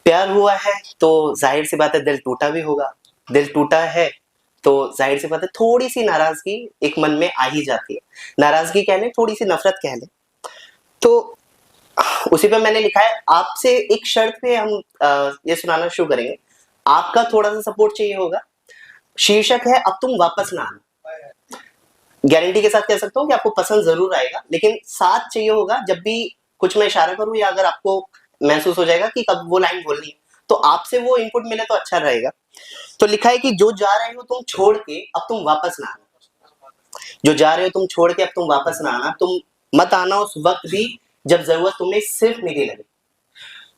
प्यार हुआ है तो जाहिर सी बात है दिल टूटा भी होगा, दिल टूटा है तो जाहिर सी बात है थोड़ी सी नाराजगी एक मन में आ ही जाती है। नाराजगी कह लें, थोड़ी सी नफरत कह लें। तो उसी पे मैंने लिखा है, आपसे एक शर्त पे हम ये सुनाना शुरू करेंगे, आपका थोड़ा सा सपोर्ट चाहिए होगा। शीर्षक है अब तुम वापस ना आना। गारंटी के साथ कह सकता हूँ कि आपको पसंद जरूर आएगा, लेकिन साथ चाहिए होगा जब भी कुछ मैं इशारा करूँ या अगर आपको महसूस हो जाएगा कि कब वो लाइन बोलनी है, तो आपसे वो इनपुट मिले तो अच्छा रहेगा। तो लिखा है कि जो जा रहे हो तुम छोड़ के अब तुम वापस ना आना। जो जा रहे हो तुम छोड़ के अब तुम वापस ना आना। तुम मत आना उस वक्त भी जब जरूरत तुम्हें सिर्फ मेरी लगे।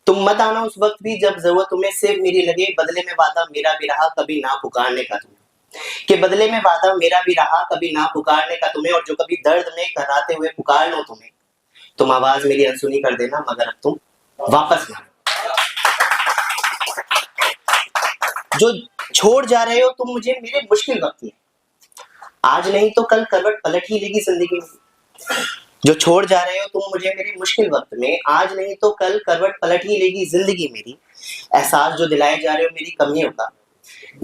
तुम मत आना उस वक्त भी जब जरूरत तुम्हें सिर्फ मेरी लगे। बदले में वादा मेरा भी रहा कभी ना पुकारने का तुम्हें, कि बदले में वादा मेरा भी रहा कभी ना पुकारने का तुम्हें। और जो कभी दर्द में कराते हुए पुकार लो तुम्हें, तुम आवाज मेरी अनसुनी कर देना मगर अब तुम वापस ना। जो छोड़ जा रहे हो तुम मुझे मेरे मुश्किल वक्त में, आज नहीं तो कल करवट पलट ही लेगी जिंदगी में। जो छोड़ जा रहे हो तुम मुझे मेरे मुश्किल वक्त में, आज नहीं तो कल करवट पलट ही लेगी जिंदगी मेरी। एहसास जो दिलाए जा रहे हो मेरी कमियों का,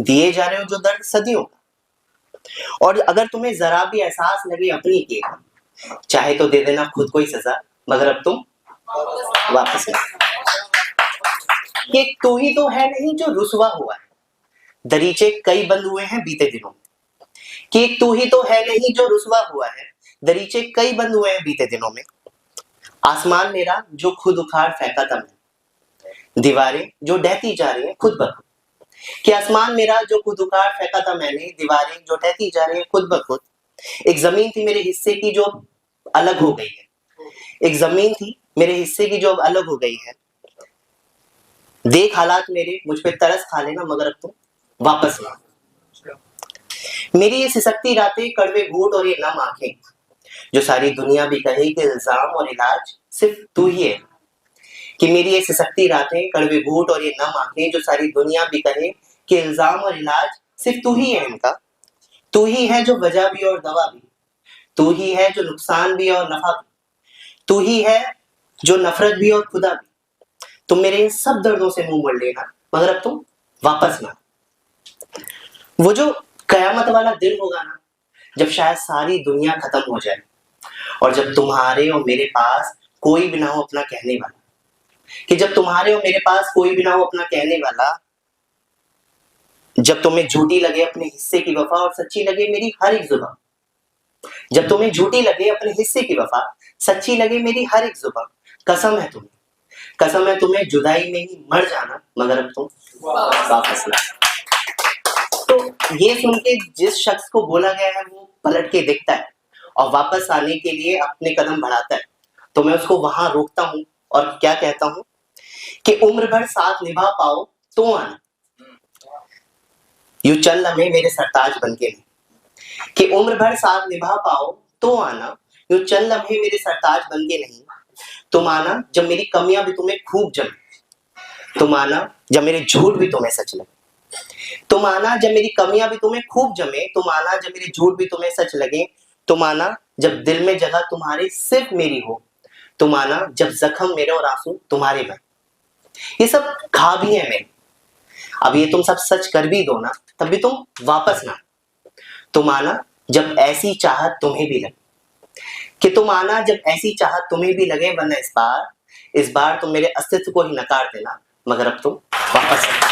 दिए जा रहे हो जो दर्द सदियों का। और अगर तुम्हें जरा भी एहसास लगे अपनी के, चाहे तो दे देना खुद को ही सजा मगर अब तुम वापस ना। कि तू ही तो है नहीं जो रुसवा हुआ है, दरीचे कई बंद हुए हैं बीते दिनों में। कि तू ही तो है नहीं जो रुसवा हुआ है, दरीचे कई बंद हुए हैं बीते दिनों में। आसमान मेरा जो खुद उखाड़ फेंका था मैंने, दीवारें जो ढहती जा रही हैं खुद ब खुद। कि आसमान मेरा जो खुद उखाड़ फेंका था मैंने, दीवारें जो ढहती जा रही हैं खुद ब खुद। एक जमीन थी मेरे हिस्से की जो अलग हो गई है, एक जमीन थी मेरे हिस्से की जो अब अलग हो गई है। देख हालात मेरे मुझ पे तरस खा लेना मगर अब तुम वापस ना। मेरी ये सिसकती रातें कड़वे घूंट और ये नम आंखें, जो सारी दुनिया भी कहे कि इल्जाम और इलाज सिर्फ तू ही है। कि मेरी ये सिसकती रातें कड़वे घूंट और ये नम आंखें, जो सारी दुनिया भी कहे कि इल्जाम और इलाज सिर्फ तू ही है इनका। तू ही है जो वजह भी और दवा भी, तू ही है जो नुकसान भी और नफा भी, तू ही है जो नफरत भी और खुदा भी। तुम मेरे इन सब दर्दों से मुंह मोड़ लेना मगर अब तुम वापस ना। वो जो कयामत वाला दिन होगा ना, जब शायद सारी दुनिया खत्म हो जाए और जब तुम्हारे और मेरे पास कोई भी ना हो अपना कहने वाला। कि जब तुम्हारे और मेरे पास कोई भी ना हो अपना कहने वाला, जब तुम्हें झूठी लगे अपने हिस्से की वफा और सच्ची लगे मेरी हर एक जुबान। जब तुम्हें झूठी लगे अपने हिस्से की वफा, सच्ची लगे मेरी हर एक जुबान। कसम है तुम्हें, कसम है तुम्हें जुदाई में ही मर जाना मगर अब तुम वापस ना। तो ये सुन के जिस शख्स को बोला गया है वो पलट के देखता है और वापस आने के लिए अपने कदम बढ़ाता है, तो मैं उसको वहां रोकता हूं और क्या कहता हूं कि उम्र भर साथ निभा पाओ तो आना। यूं चल लम्हे मेरे सरताज बनके नहीं, कि उम्र भर साथ निभा पाओ तो आना। यूं चल लम्हे मेरे सरताज बनके नहीं, तुम आना जब मेरी कमियां भी तुम्हें खूब जमे। तुम आना जब मेरे झूठ भी तुम्हें सच लगे। तुम आना जब मेरी कमियां भी तुम्हें खूब जमे। तुम आना जब मेरे झूठ भी तुम्हें सच लगे। तुम आना जब दिल में जगह तुम्हारी सिर्फ मेरी हो। तुम आना जब जख्म मेरे और आंसू तुम्हारे बने। ये सब ख्वाब ही है मेरे, अब ये तुम सब सच कर भी दो ना तब भी तुम वापस ना। तुम आना जब ऐसी चाहत तुम्हें भी लगे, कि तुम आना जब ऐसी चाहत तुम्हें भी लगे। वरना इस बार तुम मेरे अस्तित्व को ही नकार देना मगर अब तुम वापस ना।